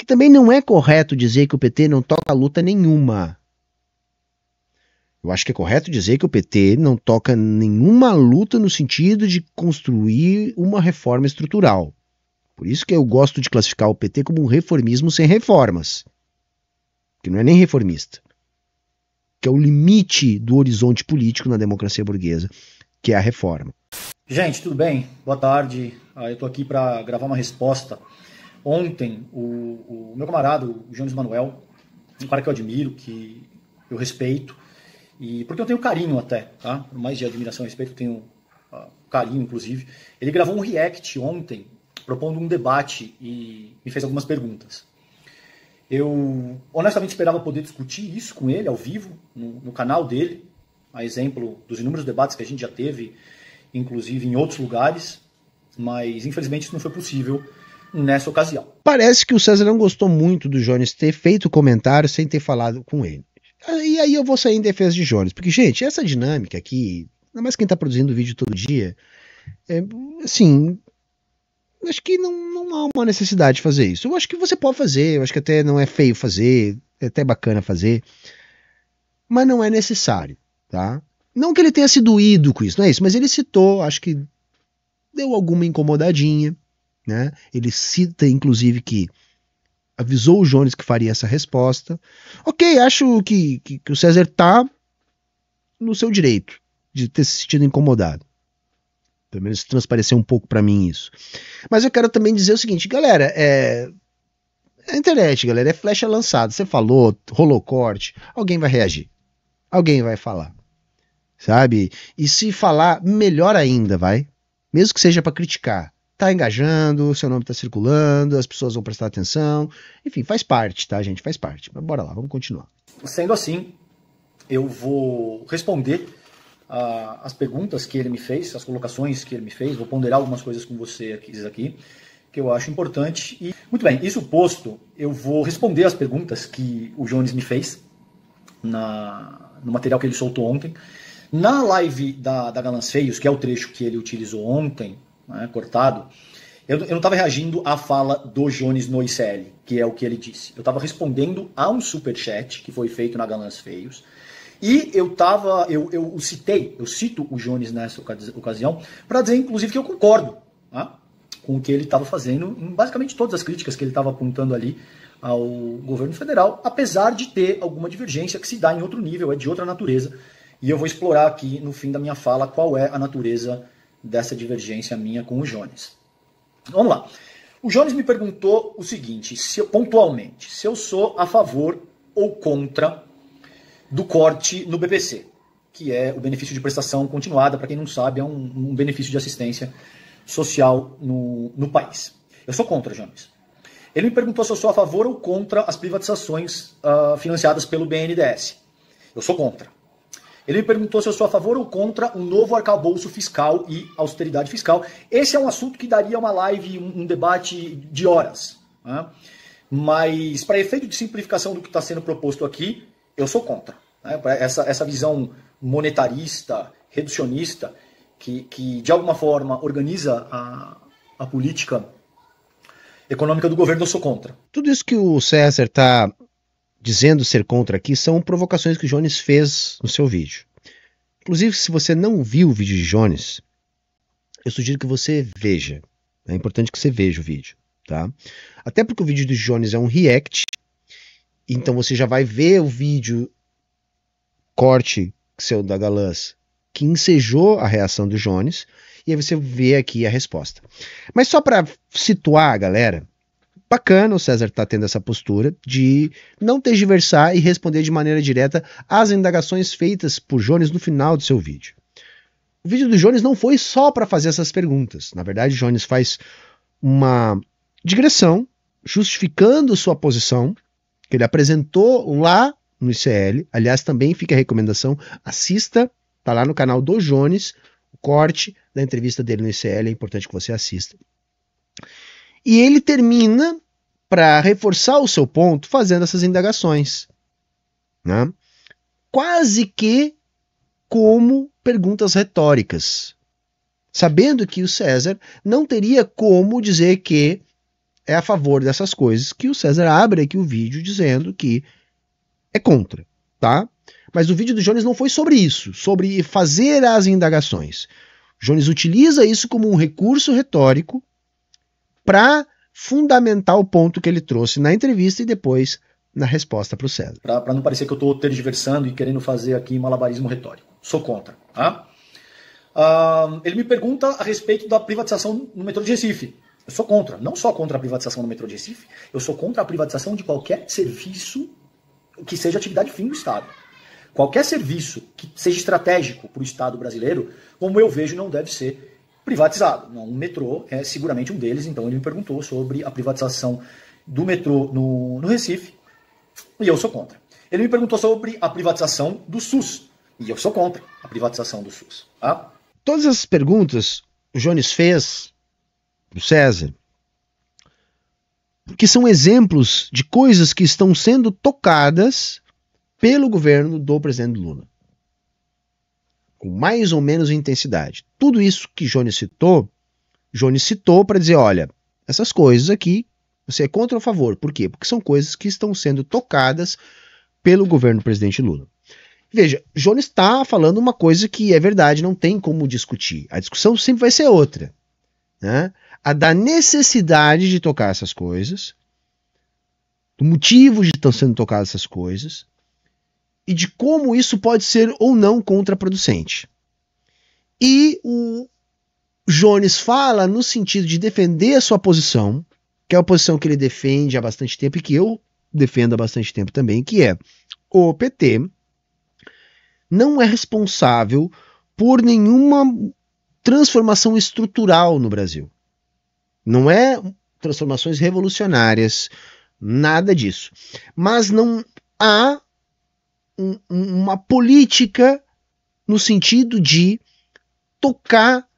também não é correto dizer que o PT não toca luta nenhuma. Eu acho que é correto dizer que o PT não toca nenhuma luta no sentido de construir uma reforma estrutural. Por isso que eu gosto de classificar o PT como um reformismo sem reformas. Que não é nem reformista. Que é o limite do horizonte político na democracia burguesa, que é a reforma. Gente, tudo bem? Boa tarde. Eu estou aqui para gravar uma resposta. Ontem, o meu camarada, o Jones Manuel, um cara que eu admiro, que eu respeito, e porque eu tenho carinho até, tá? Por mais de admiração e respeito, eu tenho carinho, inclusive. Ele gravou um react ontem, propondo um debate e me fez algumas perguntas. Eu honestamente esperava poder discutir isso com ele ao vivo, no canal dele, a exemplo dos inúmeros debates que a gente já teve, inclusive em outros lugares, mas infelizmente isso não foi possível nessa ocasião. Parece que o César não gostou muito do Jones ter feito comentário sem ter falado com ele. E aí eu vou sair em defesa de Jones, porque, gente, essa dinâmica aqui, ainda mais quem está produzindo vídeo todo dia, assim, acho que não há uma necessidade de fazer isso. Eu acho que você pode fazer, eu acho que até não é feio fazer, é até bacana fazer, mas não é necessário, tá? Não que ele tenha se doído com isso, não é isso, mas ele citou, acho que deu alguma incomodadinha, né? Ele cita, inclusive, que avisou o Jones que faria essa resposta. Ok, acho que o César tá no seu direito de ter se sentido incomodado. Pelo menos transpareceu um pouco para mim isso. Mas eu quero também dizer o seguinte, galera, a internet, galera, é flecha lançada. Você falou, rolou corte, alguém vai reagir. Alguém vai falar. Sabe? E se falar, melhor ainda, vai. Mesmo que seja para criticar. Tá engajando, seu nome tá circulando, as pessoas vão prestar atenção. Enfim, faz parte, tá, gente? Faz parte. Mas bora lá, vamos continuar. Sendo assim, eu vou responder as perguntas que ele me fez, as colocações que ele me fez, vou ponderar algumas coisas com você aqui, que eu acho importante. E, muito bem, isso posto, eu vou responder as perguntas que o Jones me fez no material que ele soltou ontem. Na live da Galãs Feios, que é o trecho que ele utilizou ontem, né, cortado, eu não estava reagindo à fala do Jones no ICL, que é o que ele disse. Eu estava respondendo a um superchat que foi feito na Galãs Feios, e eu cito o Jones nessa ocasião, para dizer, inclusive, que eu concordo, tá, com o que ele estava fazendo, em basicamente todas as críticas que ele estava apontando ali ao governo federal, apesar de ter alguma divergência que se dá em outro nível, é de outra natureza, e eu vou explorar aqui no fim da minha fala qual é a natureza dessa divergência minha com o Jones. Vamos lá. O Jones me perguntou o seguinte, pontualmente, se eu sou a favor ou contra do corte no BPC, que é o benefício de prestação continuada, para quem não sabe, é um benefício de assistência social no país. Eu sou contra, Jones. Ele me perguntou se eu sou a favor ou contra as privatizações financiadas pelo BNDES. Eu sou contra. Ele me perguntou se eu sou a favor ou contra um novo arcabouço fiscal e austeridade fiscal. Esse é um assunto que daria uma live, um debate de horas, né? Mas, para efeito de simplificação do que está sendo proposto aqui, eu sou contra, né? Essa visão monetarista, reducionista, que de alguma forma organiza a política econômica do governo, eu sou contra. Tudo isso que o César está dizendo ser contra aqui são provocações que o Jones fez no seu vídeo. Inclusive, se você não viu o vídeo de Jones, eu sugiro que você veja. É importante que você veja o vídeo, tá? Até porque o vídeo do Jones é um react, então você já vai ver o vídeo corte seu da Galãs que ensejou a reação do Jones, e aí você vê aqui a resposta. Mas só para situar a galera, bacana o César tá tendo essa postura de não tergiversar e responder de maneira direta às indagações feitas por Jones no final do seu vídeo. O vídeo do Jones não foi só para fazer essas perguntas. Na verdade, o Jones faz uma digressão justificando sua posição, que ele apresentou lá no ICL. Aliás, também fica a recomendação, assista, tá lá no canal do Jones, o corte da entrevista dele no ICL, é importante que você assista. E ele termina, para reforçar o seu ponto, fazendo essas indagações, né? Quase que como perguntas retóricas, sabendo que o César não teria como dizer que é a favor dessas coisas que o César abre aqui o vídeo dizendo que é contra, tá? Mas o vídeo do Jones não foi sobre isso, sobre fazer as indagações. O Jones utiliza isso como um recurso retórico para fundamentar o ponto que ele trouxe na entrevista e depois na resposta para o César. Para não parecer que eu estou tergiversando e querendo fazer aqui malabarismo retórico. Sou contra. Tá? Ele me pergunta a respeito da privatização no metrô de Recife. Eu sou contra. Não só contra a privatização no metrô de Recife, eu sou contra a privatização de qualquer serviço que seja atividade fim do Estado. Qualquer serviço que seja estratégico para o Estado brasileiro, como eu vejo, não deve ser privatizado. Não, o metrô é seguramente um deles, então ele me perguntou sobre a privatização do metrô no Recife, e eu sou contra. Ele me perguntou sobre a privatização do SUS, e eu sou contra a privatização do SUS. Tá? Todas essas perguntas o Jones fez para o César, porque são exemplos de coisas que estão sendo tocadas pelo governo do presidente Lula. Com mais ou menos intensidade. Tudo isso que Jones citou para dizer, olha, essas coisas aqui, você é contra ou a favor? Por quê? Porque são coisas que estão sendo tocadas pelo governo do presidente Lula. Veja, Jones está falando uma coisa que é verdade, não tem como discutir. A discussão sempre vai ser outra, né? A da necessidade de tocar essas coisas, do motivo de estar sendo tocadas essas coisas, e de como isso pode ser ou não contraproducente. E o Jones fala no sentido de defender a sua posição, que é a posição que ele defende há bastante tempo e que eu defendo há bastante tempo também, que é o PT não é responsável por nenhuma transformação estrutural no Brasil. Não é transformações revolucionárias, nada disso. Mas não há uma política no sentido de tocar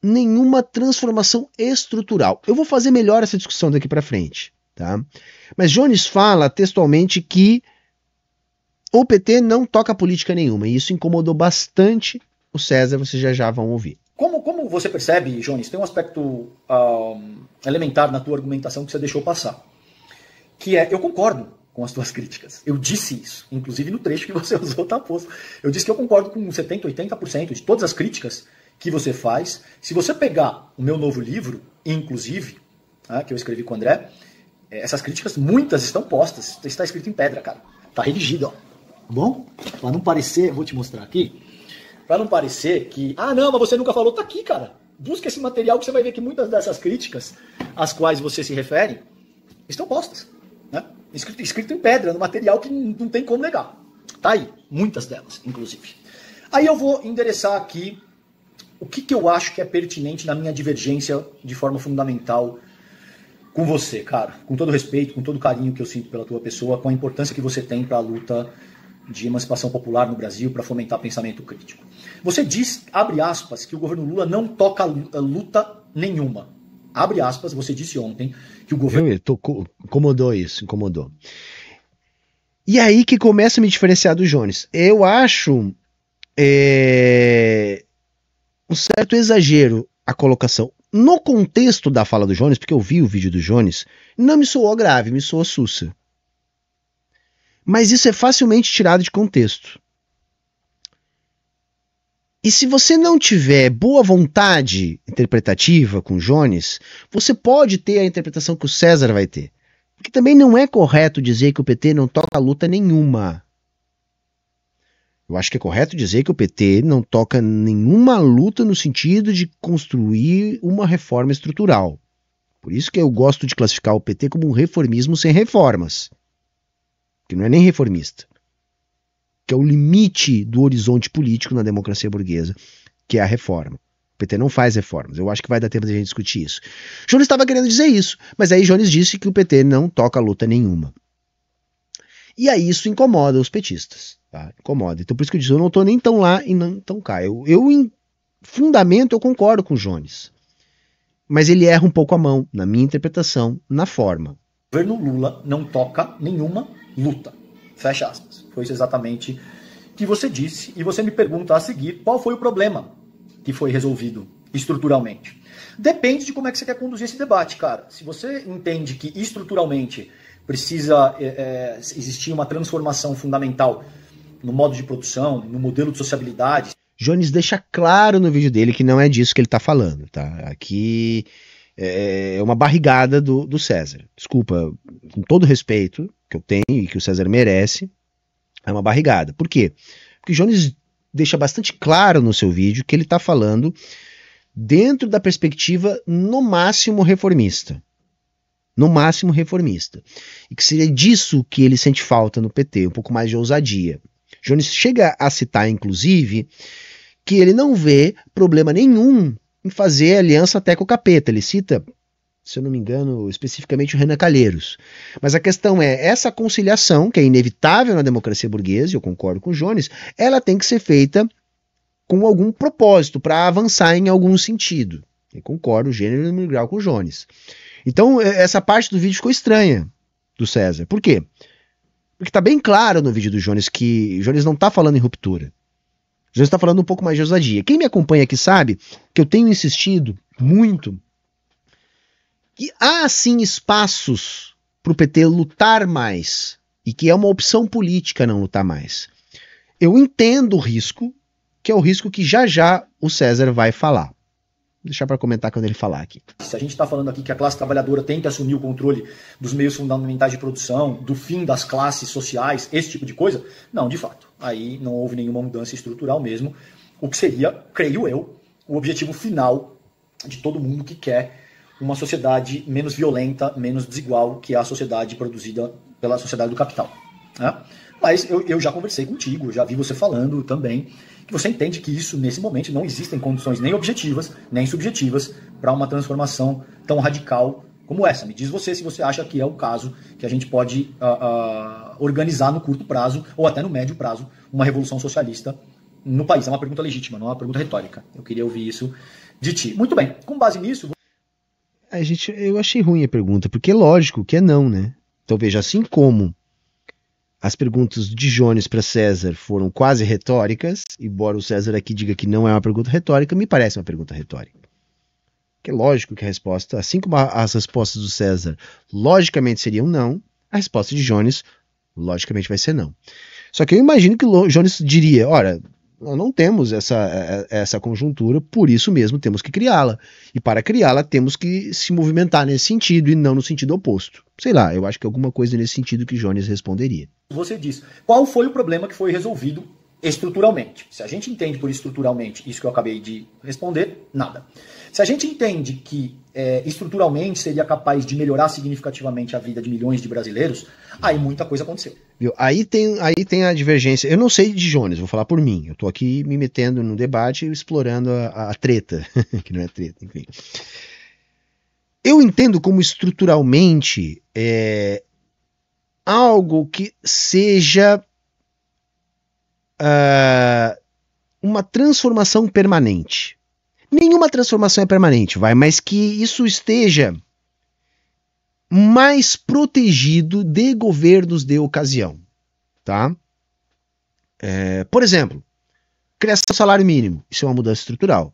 nenhuma transformação estrutural. Eu vou fazer melhor essa discussão daqui para frente, tá? Mas Jones fala textualmente que o PT não toca política nenhuma, e isso incomodou bastante o César, vocês já vão ouvir. Como você percebe, Jones, tem um aspecto elementar na tua argumentação que você deixou passar, que é, eu concordo com as tuas críticas. Eu disse isso, inclusive no trecho que você usou, tá posto. Eu disse que eu concordo com 70%, 80% de todas as críticas que você faz. Se você pegar o meu novo livro, inclusive, que eu escrevi com o André, essas críticas, muitas estão postas. Está escrito em pedra, cara. Tá redigido, ó. Tá bom? Para não parecer, vou te mostrar aqui, para não parecer que, não, mas você nunca falou, tá aqui, cara. Busca esse material que você vai ver que muitas dessas críticas às quais você se refere estão postas, né? Escrito em pedra, no material que não tem como negar. Tá aí, muitas delas, inclusive. Aí eu vou endereçar aqui o que eu acho que é pertinente na minha divergência de forma fundamental com você, cara. Com todo respeito, com todo carinho que eu sinto pela tua pessoa, com a importância que você tem para a luta de emancipação popular no Brasil, para fomentar pensamento crítico. Você diz, abre aspas, que o governo Lula não toca luta nenhuma. Abre aspas, você disse ontem que o governo... Incomodou isso, incomodou. E aí que começa a me diferenciar do Jones. Eu acho um certo exagero a colocação. No contexto da fala do Jones, porque eu vi o vídeo do Jones, não me soou grave, me soou sussa. Mas isso é facilmente tirado de contexto. E se você não tiver boa vontade interpretativa com Jones, você pode ter a interpretação que o César vai ter. Porque também não é correto dizer que o PT não toca luta nenhuma. Eu acho que é correto dizer que o PT não toca nenhuma luta no sentido de construir uma reforma estrutural. Por isso que eu gosto de classificar o PT como um reformismo sem reformas. Que não é nem reformista. Que é o limite do horizonte político na democracia burguesa, que é a reforma. O PT não faz reformas. Eu acho que vai dar tempo de a gente discutir isso. Jones estava querendo dizer isso, mas aí Jones disse que o PT não toca luta nenhuma. E aí isso incomoda os petistas. Tá? Incomoda. Então por isso que eu disse, eu não estou nem tão lá e não tão cá. Eu em fundamento, eu concordo com o Jones. Mas ele erra um pouco a mão, na minha interpretação, na forma. O governo Lula não toca nenhuma luta. Fecha aspas. Foi isso exatamente que você disse. E você me pergunta a seguir qual foi o problema que foi resolvido estruturalmente? Depende de como é que você quer conduzir esse debate, cara. Se você entende que estruturalmente precisa existir uma transformação fundamental no modo de produção, no modelo de sociabilidade. Jones deixa claro no vídeo dele que não é disso que ele está falando, tá? Aqui é uma barrigada do César. Desculpa, com todo respeito que eu tenho e que o César merece, é uma barrigada. Por quê? Porque Jones deixa bastante claro no seu vídeo que ele está falando dentro da perspectiva no máximo reformista. No máximo reformista. E que seria disso que ele sente falta no PT, um pouco mais de ousadia. Jones chega a citar, inclusive, que ele não vê problema nenhum em fazer aliança até com o capeta. Ele cita, se eu não me engano, especificamente o Renan Calheiros. Mas a questão é, essa conciliação, que é inevitável na democracia burguesa, eu concordo com o Jones, ela tem que ser feita com algum propósito, para avançar em algum sentido. Eu concordo, gênero e grau com o Jones. Então, essa parte do vídeo ficou estranha, do César. Por quê? Porque está bem claro no vídeo do Jones que o Jones não está falando em ruptura. O Jones está falando um pouco mais de ousadia. Quem me acompanha aqui sabe que eu tenho insistido muito que há, sim, espaços para o PT lutar mais e que é uma opção política não lutar mais. Eu entendo o risco, que é o risco que já o César vai falar. Vou deixar para comentar quando ele falar aqui. Se a gente está falando aqui que a classe trabalhadora tem que assumir o controle dos meios fundamentais de produção, do fim das classes sociais, esse tipo de coisa, não, de fato. Aí não houve nenhuma mudança estrutural mesmo, o que seria, creio eu, o objetivo final de todo mundo que quer uma sociedade menos violenta, menos desigual que a sociedade produzida pela sociedade do capital, né? Mas eu já conversei contigo, já vi você falando também, que você entende que isso, nesse momento, não existem condições nem objetivas, nem subjetivas para uma transformação tão radical como essa. Me diz você se você acha que é o caso que a gente pode organizar no curto prazo, ou até no médio prazo, uma revolução socialista no país. É uma pergunta legítima, não é uma pergunta retórica. Eu queria ouvir isso de ti. Muito bem, com base nisso... Eu achei ruim a pergunta, porque é lógico que é não, né? Então veja, assim como as perguntas de Jones para César foram quase retóricas, embora o César aqui diga que não é uma pergunta retórica, me parece uma pergunta retórica. Que é lógico que a resposta, assim como as respostas do César logicamente seriam não, a resposta de Jones logicamente vai ser não. Só que eu imagino que o Jones diria, ora, nós não temos essa conjuntura, por isso mesmo temos que criá-la. E para criá-la temos que se movimentar nesse sentido e não no sentido oposto. Sei lá, eu acho que alguma coisa nesse sentido que Jones responderia. Você diz, qual foi o problema que foi resolvido estruturalmente? Se a gente entende por estruturalmente isso que eu acabei de responder, nada. Se a gente entende que estruturalmente seria capaz de melhorar significativamente a vida de milhões de brasileiros, aí muita coisa aconteceu. Viu? Aí tem a divergência. Eu não sei de Jones, vou falar por mim. Eu estou aqui me metendo no debate e explorando a treta, que não é treta, enfim. Eu entendo como estruturalmente algo que seja uma transformação permanente. Nenhuma transformação é permanente, mas que isso esteja mais protegido de governos de ocasião, tá? Por exemplo, criação do salário mínimo, isso é uma mudança estrutural,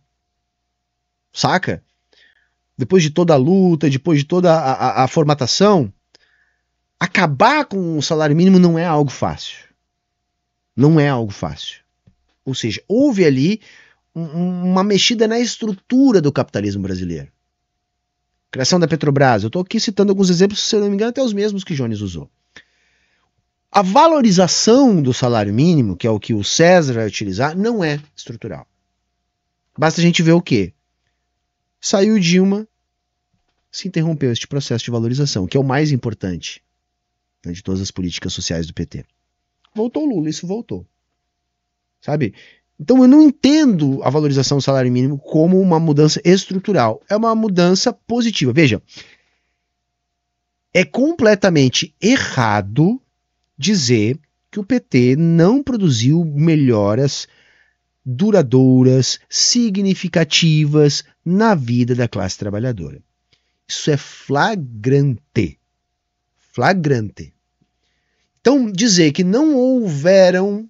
saca? Depois de toda a luta, depois de toda a formatação, acabar com o salário mínimo não é algo fácil. Não é algo fácil. Ou seja, houve ali uma mexida na estrutura do capitalismo brasileiro. Criação da Petrobras. Eu estou aqui citando alguns exemplos, se eu não me engano, até os mesmos que Jones usou. A valorização do salário mínimo, que é o que o César vai utilizar, não é estrutural. Basta a gente ver o quê? Saiu Dilma, se interrompeu este processo de valorização, que é o mais importante, né, de todas as políticas sociais do PT. Voltou Lula, isso voltou. Sabe? Então eu não entendo a valorização do salário mínimo como uma mudança estrutural. É uma mudança positiva. Veja, é completamente errado dizer que o PT não produziu melhoras duradouras, significativas na vida da classe trabalhadora. Isso é flagrante. Flagrante. Então, dizer que não houveram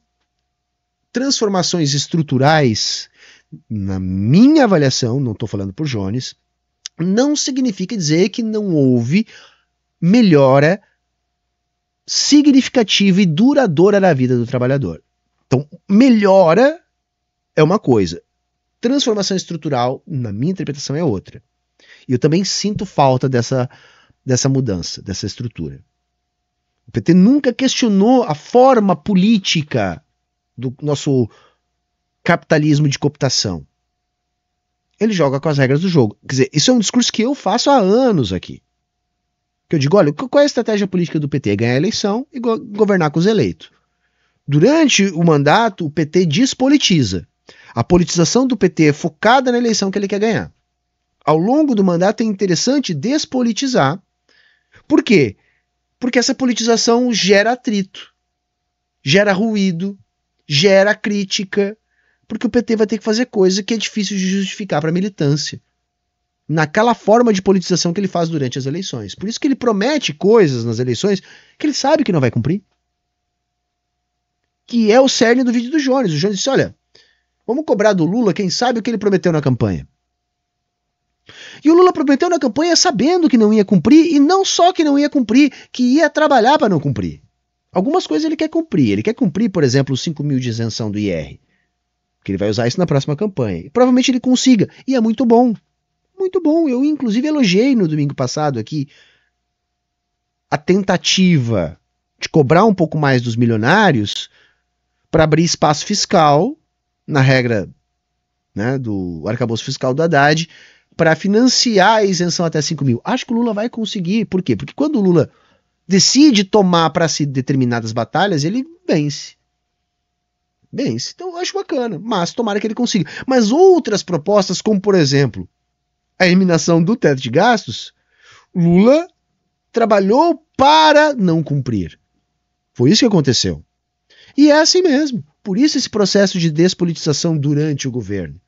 transformações estruturais na minha avaliação, não estou falando por Jones, não significa dizer que não houve melhora significativa e duradoura na vida do trabalhador. Então, melhora é uma coisa, transformação estrutural, na minha interpretação, é outra. E eu também sinto falta dessa mudança, dessa estrutura. O PT nunca questionou a forma política do nosso capitalismo de cooptação. Ele joga com as regras do jogo. Quer dizer, isso é um discurso que eu faço há anos aqui. Que eu digo, olha, qual é a estratégia política do PT? É ganhar a eleição e governar com os eleitos. Durante o mandato, o PT despolitiza. A politização do PT é focada na eleição que ele quer ganhar. Ao longo do mandato é interessante despolitizar. Por quê? Porque essa politização gera atrito, gera ruído, gera crítica, porque o PT vai ter que fazer coisa que é difícil de justificar para a militância, naquela forma de politização que ele faz durante as eleições. Por isso que ele promete coisas nas eleições que ele sabe que não vai cumprir. Que é o cerne do vídeo do Jones. O Jones disse, olha, vamos cobrar do Lula, quem sabe o que ele prometeu na campanha. E o Lula prometeu na campanha sabendo que não ia cumprir, e não só que não ia cumprir, que ia trabalhar para não cumprir. Algumas coisas ele quer cumprir. Ele quer cumprir, por exemplo, os 5 mil de isenção do IR. Que ele vai usar isso na próxima campanha. E provavelmente ele consiga. E é muito bom. Muito bom. Eu, inclusive, elogiei no domingo passado aqui a tentativa de cobrar um pouco mais dos milionários para abrir espaço fiscal, na regra, né, do arcabouço fiscal do Haddad, para financiar a isenção até 5 mil. Acho que o Lula vai conseguir. Por quê? Porque quando o Lula decide tomar para si determinadas batalhas, ele vence. Vence. Então eu acho bacana, mas tomara que ele consiga. Mas outras propostas, como por exemplo, a eliminação do teto de gastos, Lula trabalhou para não cumprir. Foi isso que aconteceu. E é assim mesmo. Por isso esse processo de despolitização durante o governo.